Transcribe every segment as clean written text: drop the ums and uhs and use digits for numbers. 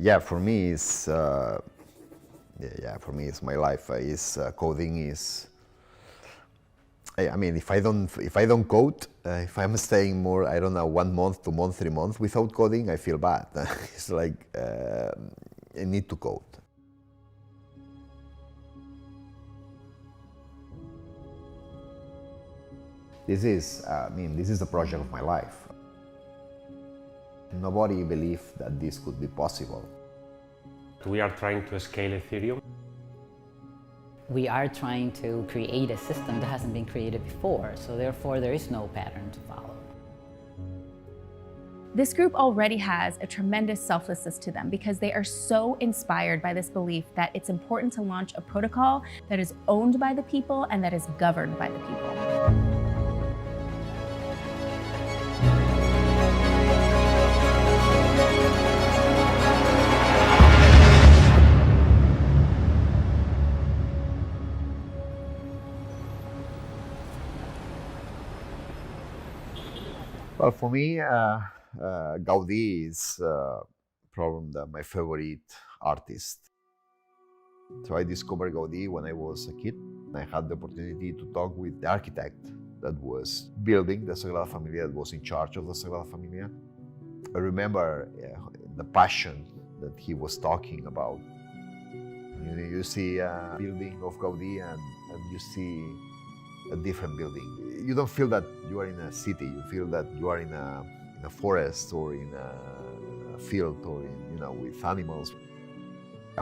Yeah, for me it's for me it's my life. Coding is. I mean, if I don't code, if I'm staying more, I don't know, 1 month, 2 months, 3 months without coding, I feel bad. It's like I need to code. This is the project of my life. Nobody believed that this could be possible. We are trying to scale Ethereum. We are trying to create a system that hasn't been created before, so therefore there is no pattern to follow. This group already has a tremendous selflessness to them because they are so inspired by this belief that it's important to launch a protocol that is owned by the people and that is governed by the people. Well, for me, Gaudí is probably my favorite artist. So I discovered Gaudí when I was a kid. I had the opportunity to talk with the architect that was building the Sagrada Familia, that was in charge of the Sagrada Familia. I remember the passion that he was talking about. You see a building of Gaudí and you see a different building. You don't feel that you are in a city. You feel that you are in a forest or in a field or with animals.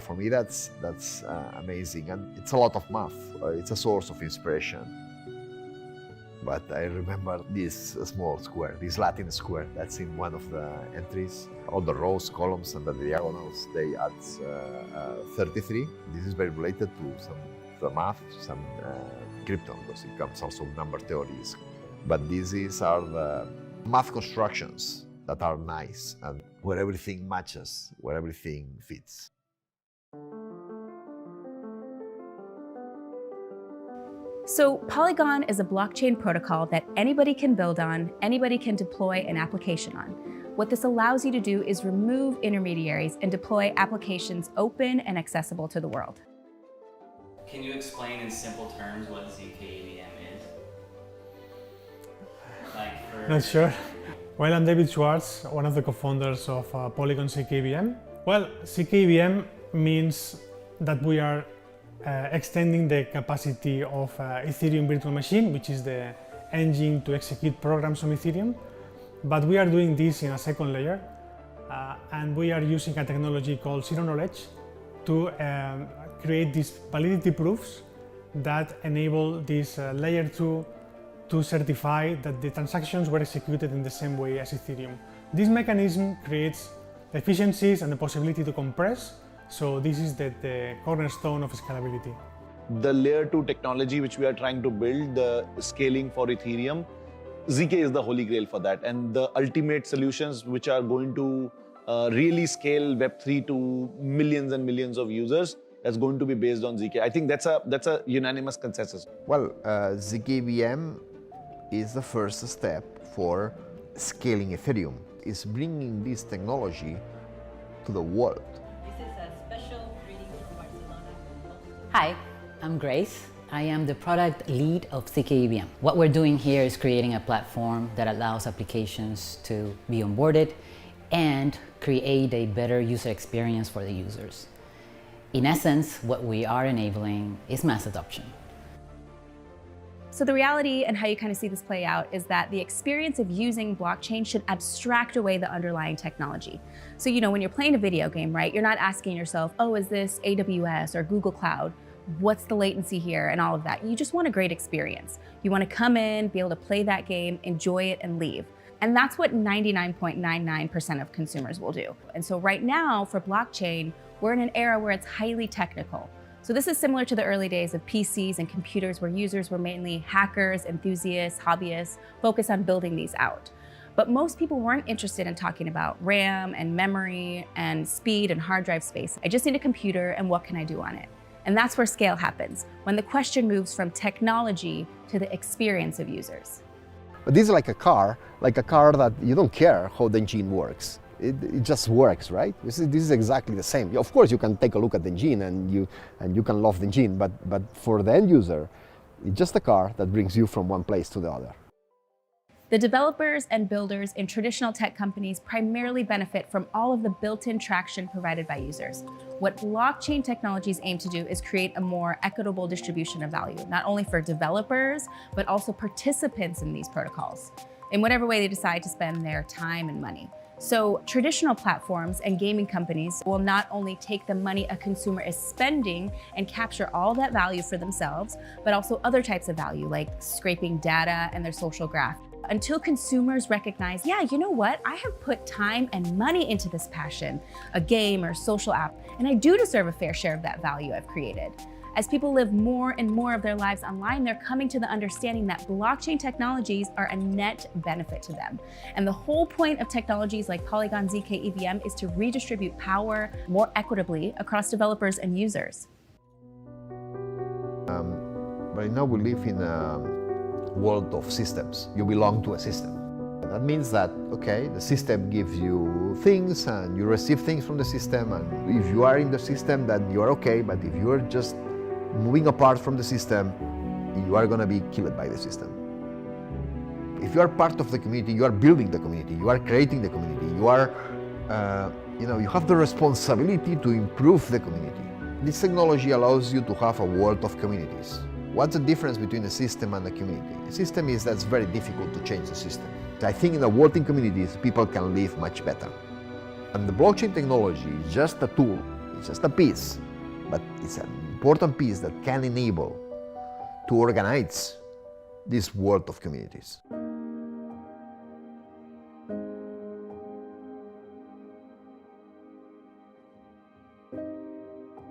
For me, that's amazing, and it's a lot of math. It's a source of inspiration. But I remember this small square, this Latin square that's in one of the entries. All the rows, columns, and the diagonals, they add 33. This is very related to the math, some crypto, because it comes also number theories. But these are the math constructions that are nice and where everything matches, where everything fits. So Polygon is a blockchain protocol that anybody can build on, anybody can deploy an application on. What this allows you to do is remove intermediaries and deploy applications open and accessible to the world. Can you explain in simple terms what ZK-EVM is? Not sure. Well, I'm David Schwartz, one of the co-founders of Polygon ZK-EVM. Well, ZK-EVM means that we are extending the capacity of Ethereum virtual machine, which is the engine to execute programs on Ethereum. But we are doing this in a second layer, and we are using a technology called zero knowledge to create these validity proofs that enable this layer 2 to certify that the transactions were executed in the same way as Ethereum. This mechanism creates the efficiencies and the possibility to compress, so this is the cornerstone of scalability. The layer 2 technology which we are trying to build, the scaling for Ethereum, ZK is the holy grail for that, and the ultimate solutions which are going to really scale Web3 to millions and millions of users, that's going to be based on ZK. I think that's a unanimous consensus. Well, ZK-EVM is the first step for scaling Ethereum. It's bringing this technology to the world. This is a special greeting from Barcelona. Hi, I'm Grace. I am the product lead of ZK-EVM. What we're doing here is creating a platform that allows applications to be onboarded and create a better user experience for the users. In essence, what we are enabling is mass adoption. So the reality and how you kind of see this play out is that the experience of using blockchain should abstract away the underlying technology. So, when you're playing a video game, right, you're not asking yourself, oh, is this AWS or Google Cloud? What's the latency here and all of that? You just want a great experience. You want to come in, be able to play that game, enjoy it, and leave. And that's what 99.99% of consumers will do. And so right now for blockchain, we're in an era where it's highly technical. So this is similar to the early days of PCs and computers where users were mainly hackers, enthusiasts, hobbyists, focused on building these out. But most people weren't interested in talking about RAM and memory and speed and hard drive space. I just need a computer and what can I do on it? And that's where scale happens, when the question moves from technology to the experience of users. But this is like a car that you don't care how the engine works. It just works, right? This is exactly the same. Of course, you can take a look at the engine and you can love the engine, but for the end user, it's just a car that brings you from one place to the other. The developers and builders in traditional tech companies primarily benefit from all of the built-in traction provided by users. What blockchain technologies aim to do is create a more equitable distribution of value, not only for developers, but also participants in these protocols, in whatever way they decide to spend their time and money. So traditional platforms and gaming companies will not only take the money a consumer is spending and capture all that value for themselves, but also other types of value like scraping data and their social graph. Until consumers recognize, yeah, you know what? I have put time and money into this passion, a game or social app, and I do deserve a fair share of that value I've created. As people live more and more of their lives online, they're coming to the understanding that blockchain technologies are a net benefit to them. And the whole point of technologies like Polygon ZK-EVM is to redistribute power more equitably across developers and users. Right now we live in a world of systems. You belong to a system. That means that, okay, the system gives you things and you receive things from the system, and if you are in the system, then you are okay, but if you are just moving apart from the system, you are going to be killed by the system. If you are part of the community, you are building the community, you are creating the community, you are, you have the responsibility to improve the community. This technology allows you to have a world of communities. What's the difference between a system and a community? A system is that it's very difficult to change the system. I think in the working communities, people can live much better. And the blockchain technology is just a tool, it's just a piece, but it's an important piece that can enable to organize this world of communities.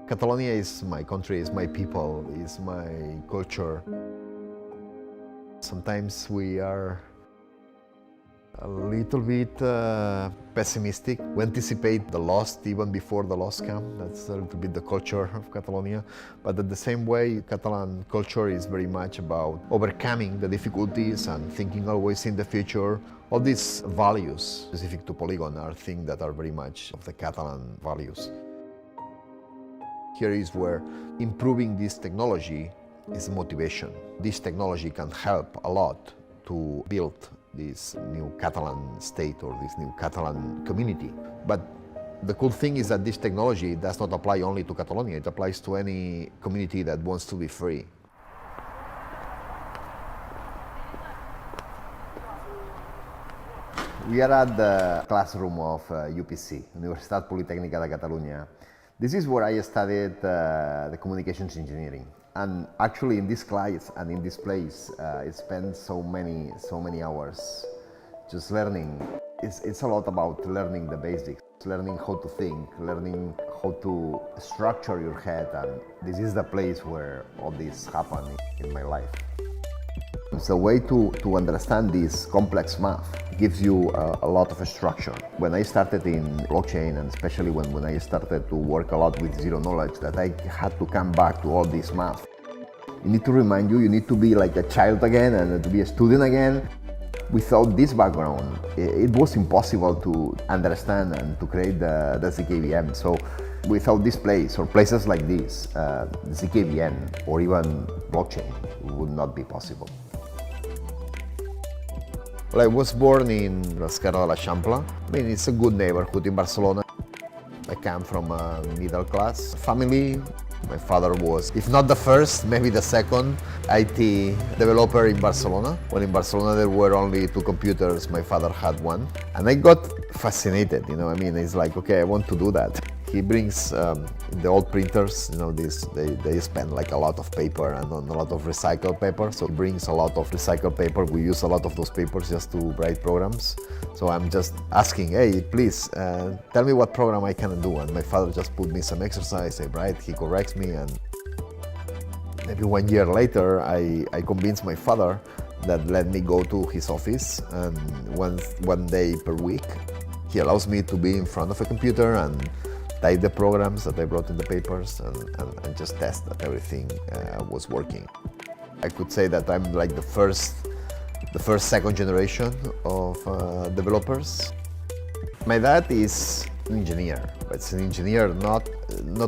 Catalonia is my country, is my people, is my culture. Sometimes we are a little bit pessimistic. We anticipate the loss even before the loss comes. That's a little bit the culture of Catalonia. But at the same way, Catalan culture is very much about overcoming the difficulties and thinking always in the future. All these values specific to Polygon are things that are very much of the Catalan values. Here is where improving this technology is motivation. This technology can help a lot to build this new Catalan state or this new Catalan community. But the cool thing is that this technology does not apply only to Catalonia, it applies to any community that wants to be free. We are at the classroom of UPC, Universitat Politècnica de Catalunya. This is where I studied the communications engineering. And actually in this class and in this place, I spent so many hours just learning. It's a lot about learning the basics, learning how to think, learning how to structure your head, and this is the place where all this happened in my life. It's a way to understand this complex math. It gives you a lot of structure. When I started in blockchain, and especially when I started to work a lot with zero knowledge, that I had to come back to all this math. You need to remind you need to be like a child again and to be a student again. Without this background, it was impossible to understand and to create the ZK-EVM. So without this place or places like this, ZK-EVM or even blockchain would not be possible. Well, I was born in Esquerra de l'Eixample. I mean, it's a good neighborhood in Barcelona. I come from a middle-class family. My father was, if not the first, maybe the second IT developer in Barcelona. When in Barcelona there were only 2 computers, my father had one. And I got fascinated, I mean, it's like, okay, I want to do that. He brings the old printers, they spend like a lot of paper and a lot of recycled paper. So he brings a lot of recycled paper. We use a lot of those papers just to write programs. So I'm just asking, hey, please tell me what program I can do. And my father just put me some exercise, I write, he corrects me. And maybe 1 year later, I convinced my father that let me go to his office and one day per week. He allows me to be in front of a computer and type the programs that I wrote in the papers and just test that everything was working. I could say that I'm like the first second generation of developers. My dad is an engineer, but it's an engineer not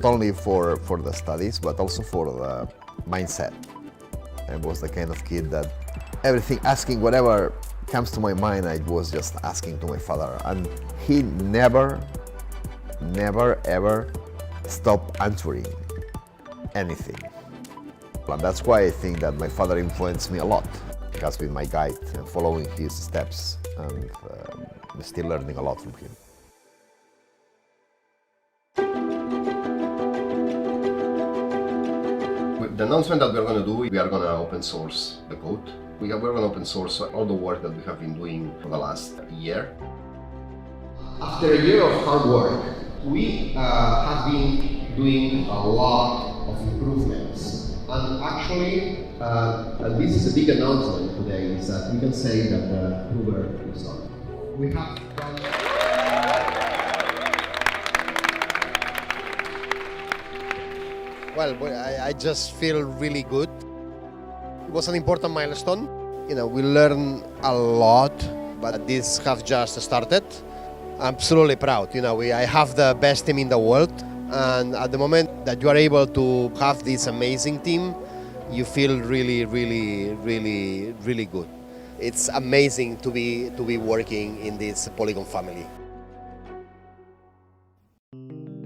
only for the studies, but also for the mindset. I was the kind of kid that everything, asking whatever comes to my mind, I was just asking to my father. And he never ever stopped answering anything. And that's why I think that my father influenced me a lot. He has been my guide and following his steps, and I'm still learning a lot from him. The announcement that we're going to do, we are going to open source the code. We're going to open source all the work that we have been doing for the last year. After a year of hard work, we have been doing a lot of improvements. And actually, and this is a big announcement today, is that we can say that the prover is done. We have done. Well, I just feel really good. It was an important milestone. You know, we learned a lot, but this has just started. I'm absolutely proud. You know, I have the best team in the world, and at the moment that you are able to have this amazing team, you feel really good. It's amazing to be working in this Polygon family.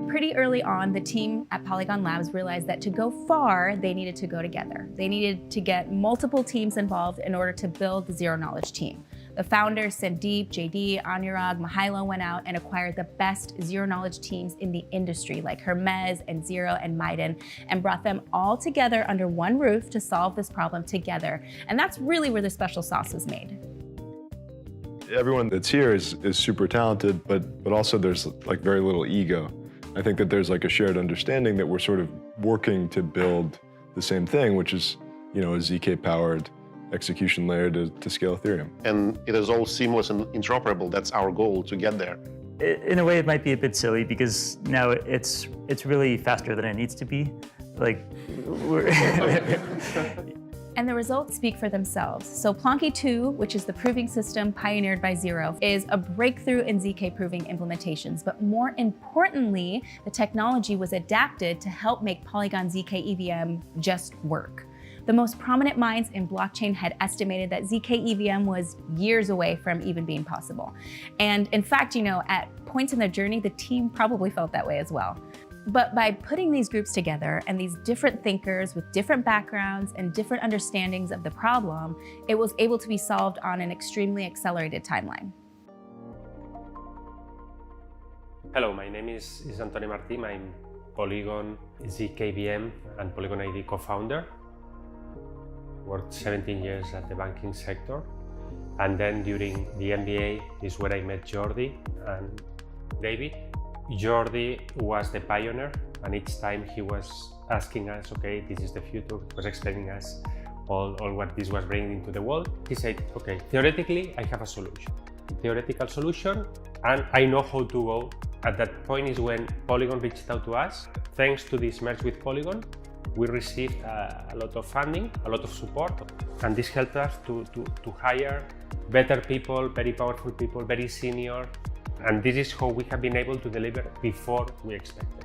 Pretty early on, the team at Polygon Labs realized that to go far, they needed to go together. They needed to get multiple teams involved in order to build the zero-knowledge team. The founders, Sandeep, JD, Anurag, Mihailo, went out and acquired the best zero-knowledge teams in the industry, like Hermes and Zero and Maiden, and brought them all together under one roof to solve this problem together. And that's really where the special sauce was made. Everyone that's here is super talented, but also there's like very little ego. I think that there's like a shared understanding that we're sort of working to build the same thing, which is, you know, a ZK-powered execution layer to scale Ethereum. And it is all seamless and interoperable. That's our goal, to get there. In a way, it might be a bit silly because now it's really faster than it needs to be. Like, we're And the results speak for themselves. So Plonky 2, which is the proving system pioneered by Zero, is a breakthrough in ZK proving implementations. But more importantly, the technology was adapted to help make Polygon ZK-EVM just work. The most prominent minds in blockchain had estimated that ZK-EVM was years away from even being possible. And in fact, you know, at points in their journey, the team probably felt that way as well. But by putting these groups together and these different thinkers with different backgrounds and different understandings of the problem, it was able to be solved on an extremely accelerated timeline. Hello, my name is Antonio Martí. I'm Polygon ZK-EVM and Polygon ID co-founder. Worked 17 years at the banking sector. And then during the MBA is where I met Jordi and David. Jordi was the pioneer, and each time he was asking us, okay, this is the future, he was explaining us all what this was bringing into the world. He said, okay, theoretically, I have a solution. Theoretical solution, and I know how to go. At that point is when Polygon reached out to us. Thanks to this merge with Polygon, we received a lot of funding, a lot of support, and this helped us to hire better people, very powerful people, very senior. And this is how we have been able to deliver before we expected.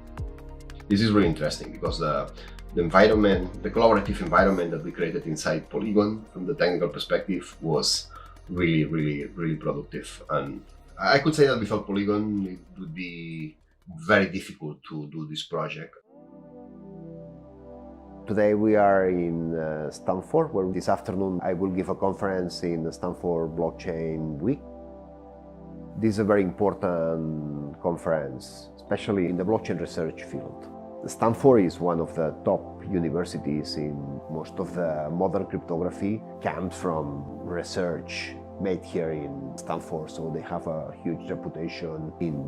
This is really interesting because the environment, the collaborative environment that we created inside Polygon from the technical perspective was really productive. And I could say that without Polygon, it would be very difficult to do this project. Today we are in Stanford, where this afternoon I will give a conference in the Stanford Blockchain Week. This is a very important conference, especially in the blockchain research field. Stanford is one of the top universities in most of the modern cryptography comes from research made here in Stanford, so they have a huge reputation in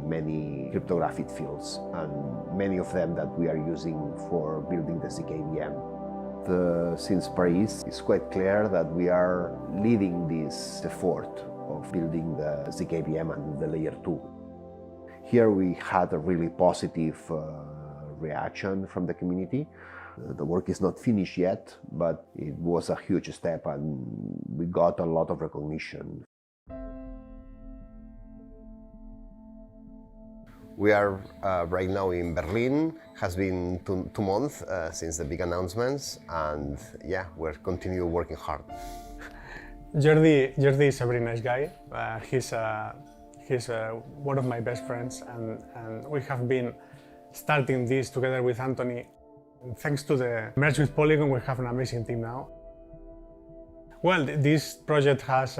many cryptographic fields, and many of them that we are using for building the ZK-EVM. Since Paris, it's quite clear that we are leading this effort of building the ZK-EVM and the layer 2. Here we had a really positive reaction from the community. The work is not finished yet, but it was a huge step and we got a lot of recognition. We are right now in Berlin. Has been two months since the big announcements, and yeah, we're continue working hard. Jordi is a very nice guy. He's one of my best friends, and we have been starting this together with Anthony. And thanks to the merge with Polygon, we have an amazing team now. Well, this project has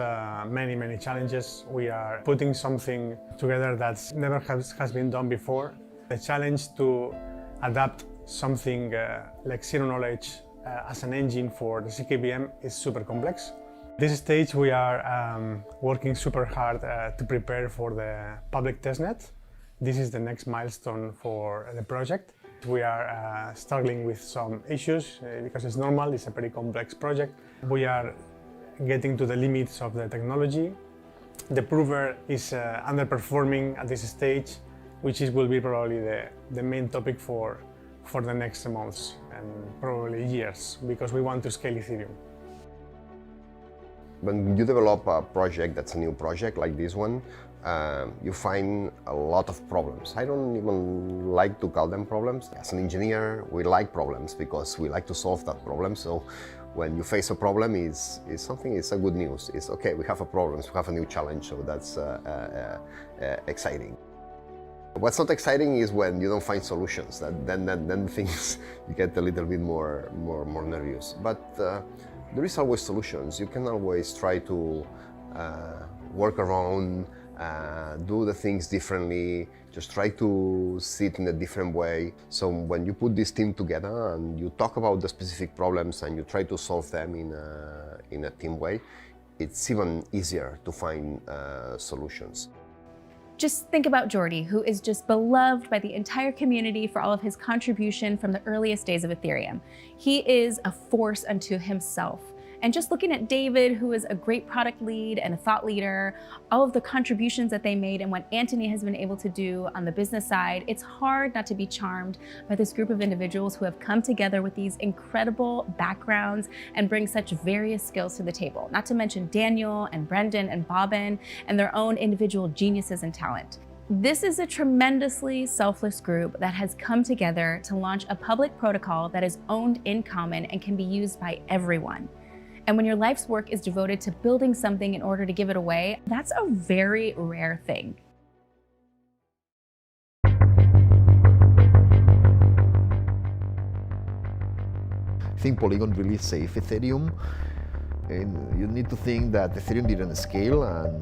many challenges. We are putting something together that's never has been done before. The challenge to adapt something like zero knowledge as an engine for the ZK-EVM is super complex. At this stage, we are working super hard to prepare for the public testnet. This is the next milestone for the project. We are struggling with some issues because it's normal, it's a pretty complex project. We are getting to the limits of the technology. The prover is underperforming at this stage, which will be probably the main topic for the next months and probably years, because we want to scale Ethereum. When you develop a project that's a new project like this one, you find a lot of problems. I don't even like to call them problems. As an engineer, we like problems because we like to solve that problem. So when you face a problem, it's a good news. It's okay, we have a problem, we have a new challenge, so that's exciting. What's not exciting is when you don't find solutions. Then things, you get a little bit more nervous. But there is always solutions. You can always try to work around, do the things differently, just try to see it in a different way. So when you put this team together and you talk about the specific problems and you try to solve them in a team way, it's even easier to find solutions. Just think about Jordi, who is just beloved by the entire community for all of his contribution from the earliest days of Ethereum. He is a force unto himself. And just looking at David, who is a great product lead and a thought leader, all of the contributions that they made and what Anthony has been able to do on the business side, it's hard not to be charmed by this group of individuals who have come together with these incredible backgrounds and bring such various skills to the table. Not to mention Daniel and Brendan and Bobbin and their own individual geniuses and talent. This is a tremendously selfless group that has come together to launch a public protocol that is owned in common and can be used by everyone. And when your life's work is devoted to building something in order to give it away, that's a very rare thing. I think Polygon really saved Ethereum. And you need to think that Ethereum didn't scale, and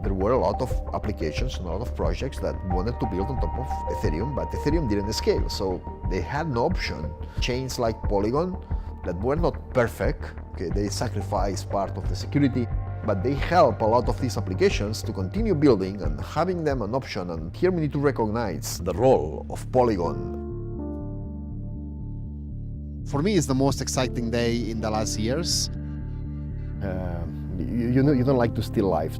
there were a lot of applications and a lot of projects that wanted to build on top of Ethereum, but Ethereum didn't scale. So they had no option. Chains like Polygon that were not perfect, okay, they sacrifice part of the security, but they help a lot of these applications to continue building and having them an option. And here we need to recognize the role of Polygon. For me, it's the most exciting day in the last years. You don't like to steal life.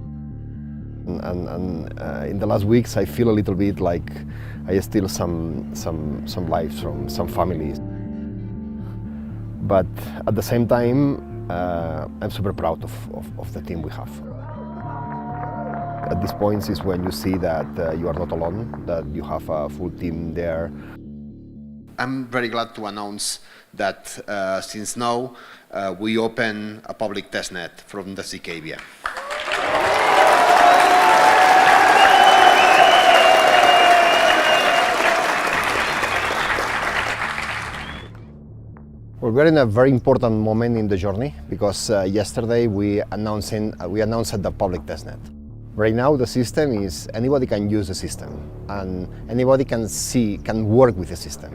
And in the last weeks, I feel a little bit like I steal some lives from some families. But at the same time, I'm super proud of the team we have. At this point is when you see that you are not alone, that you have a full team there. I'm very glad to announce that since now, we open a public testnet from the ZK-EVM. Well, we're in a very important moment in the journey because yesterday we announced the public testnet. Right now the system is anybody can use the system and anybody can work with the system.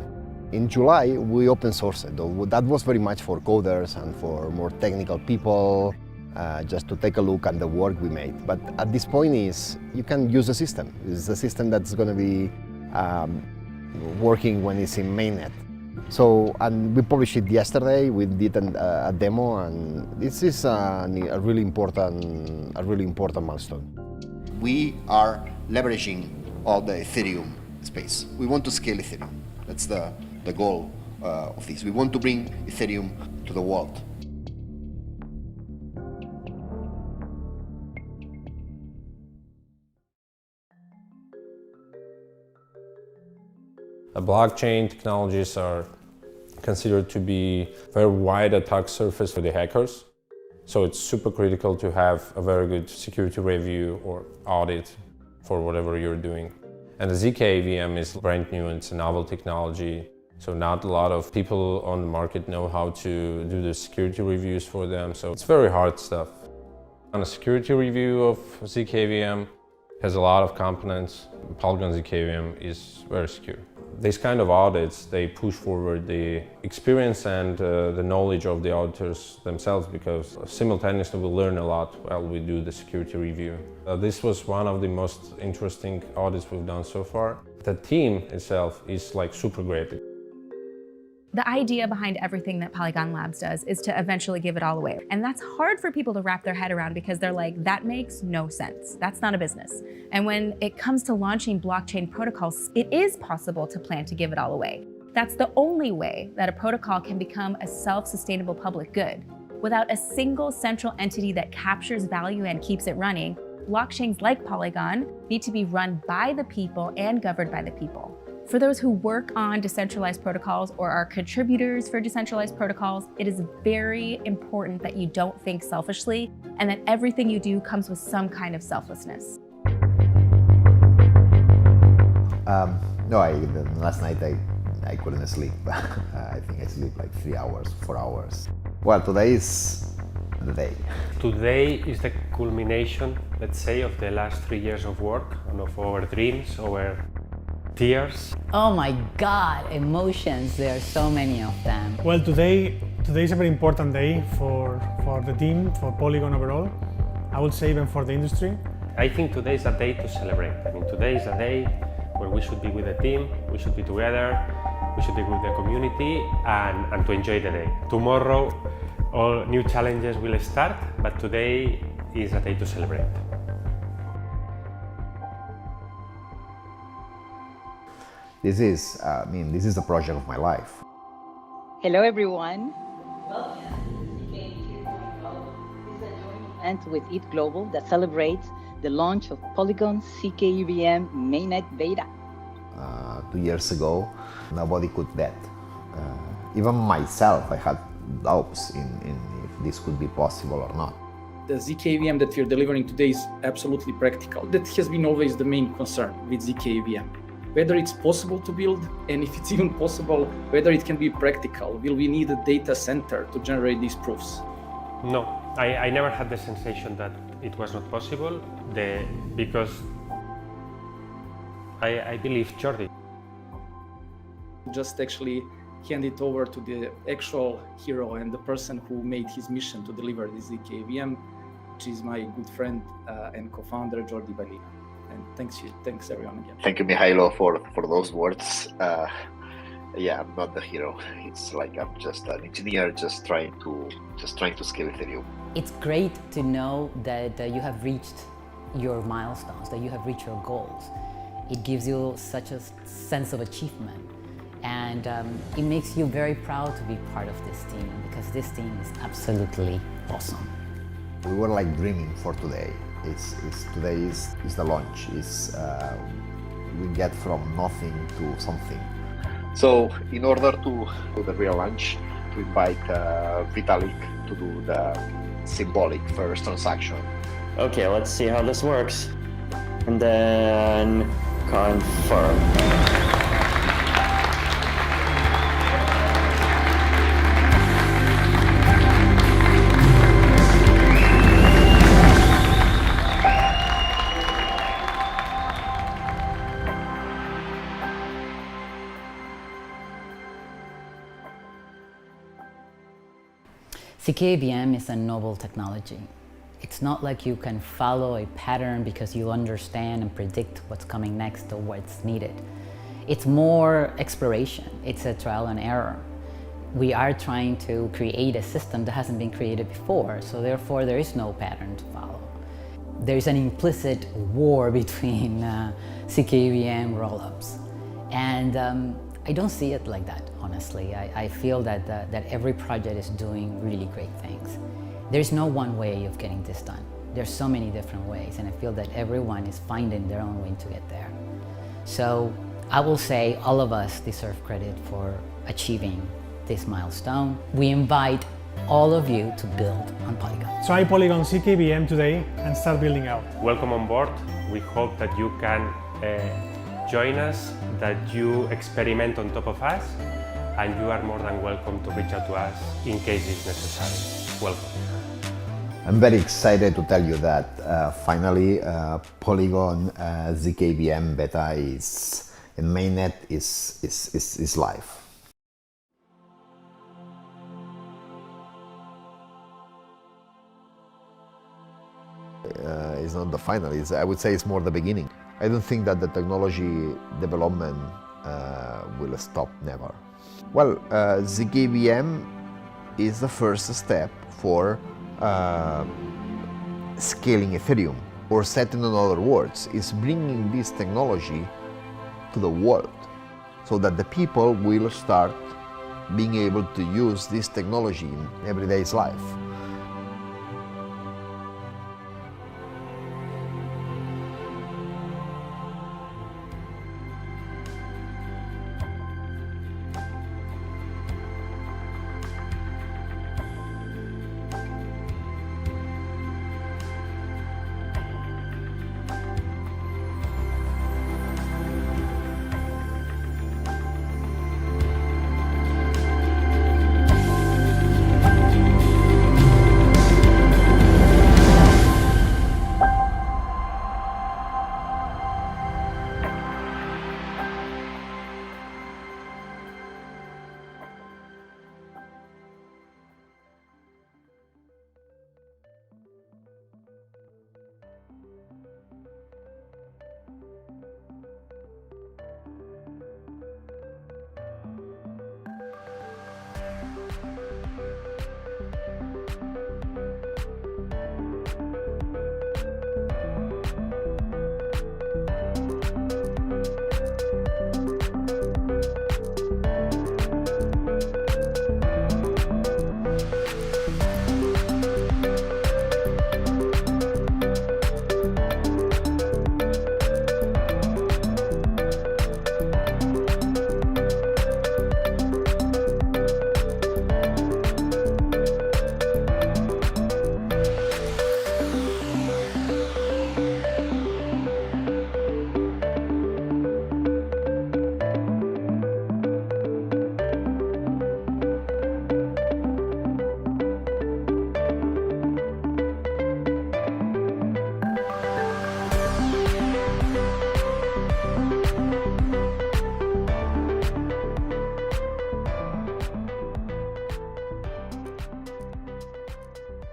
In July we open sourced it. That was very much for coders and for more technical people, just to take a look at the work we made. But at this point you can use the system. It's a system that's going to be working when it's in Mainnet. So, and we published it yesterday. We did a demo, and this is a really important milestone. We are leveraging all the Ethereum space. We want to scale Ethereum. That's the goal of this. We want to bring Ethereum to the world. Blockchain technologies are considered to be a very wide attack surface for the hackers. So it's super critical to have a very good security review or audit for whatever you're doing. And the ZK-EVM is brand new, it's a novel technology. So not a lot of people on the market know how to do the security reviews for them. So it's very hard stuff. On a security review of ZK-EVM has a lot of components. Polygon ZK-EVM is very secure. These kind of audits, they push forward the experience and the knowledge of the auditors themselves, because simultaneously we learn a lot while we do the security review. This was one of the most interesting audits we've done so far. The team itself is like super great. The idea behind everything that Polygon Labs does is to eventually give it all away. And that's hard for people to wrap their head around because they're like, that makes no sense. That's not a business. And when it comes to launching blockchain protocols, it is possible to plan to give it all away. That's the only way that a protocol can become a self-sustainable public good. Without a single central entity that captures value and keeps it running, blockchains like Polygon need to be run by the people and governed by the people. For those who work on decentralized protocols or are contributors for decentralized protocols, it is very important that you don't think selfishly and that everything you do comes with some kind of selflessness. No, last night I couldn't sleep. I think I sleep like 3 hours, 4 hours. Well, today is the day. Today is the culmination, let's say, of the last 3 years of work and of our dreams, our tears. Oh my God, emotions, there are so many of them. Well, today is a very important day for the team, for Polygon overall. I would say even for the industry. I think today is a day to celebrate. I mean, today is a day where we should be with the team, we should be together, we should be with the community and to enjoy the day. Tomorrow, all new challenges will start, but today is a day to celebrate. This is the project of my life. Hello everyone. Welcome to the ZK 2.0. This is a joint event with ETH Global that celebrates the launch of Polygon ZK-EVM Mainnet Beta. 2 years ago, nobody could bet. Even myself, I had doubts in if this could be possible or not. The ZK-EVM that we're delivering today is absolutely practical. That has been always the main concern with ZK-EVM. Whether it's possible to build, and if it's even possible, whether it can be practical. Will we need a data center to generate these proofs? No, I never had the sensation that it was not possible, because I believe Jordi. Just actually hand it over to the actual hero and the person who made his mission to deliver this ZK-EVM, which is my good friend and co-founder, Jordi Balina. And thanks everyone again. Thank you, Mihailo, for those words. Yeah, I'm not the hero. It's like I'm just an engineer, just trying to scale Ethereum. It's great to know that you have reached your milestones, that you have reached your goals. It gives you such a sense of achievement, and it makes you very proud to be part of this team, because this team is absolutely awesome. We were like dreaming for today. Today is the launch. We get from nothing to something. So in order to do the real launch, to invite Vitalik to do the symbolic first transaction. Okay, let's see how this works. And then confirm. ZK-EVM is a novel technology. It's not like you can follow a pattern because you understand and predict what's coming next or what's needed. It's more exploration. It's a trial and error. We are trying to create a system that hasn't been created before, so therefore there is no pattern to follow. There's an implicit war between ZK-EVM rollups. And I don't see it like that, honestly. I feel that every project is doing really great things. There's no one way of getting this done. There's so many different ways, and I feel that everyone is finding their own way to get there. So I will say all of us deserve credit for achieving this milestone. We invite all of you to build on Polygon. Try Polygon zkEVM today and start building out. Welcome on board. We hope that you can join us, that you experiment on top of us, and you are more than welcome to reach out to us in case it's necessary. Welcome. I'm very excited to tell you that finally Polygon ZK-EVM beta is in Mainnet is live. It's not the final, I would say it's more the beginning. I don't think that the technology development will stop, never. Well, ZK-EVM is the first step for scaling Ethereum, or said in other words, is bringing this technology to the world so that the people will start being able to use this technology in everyday's life.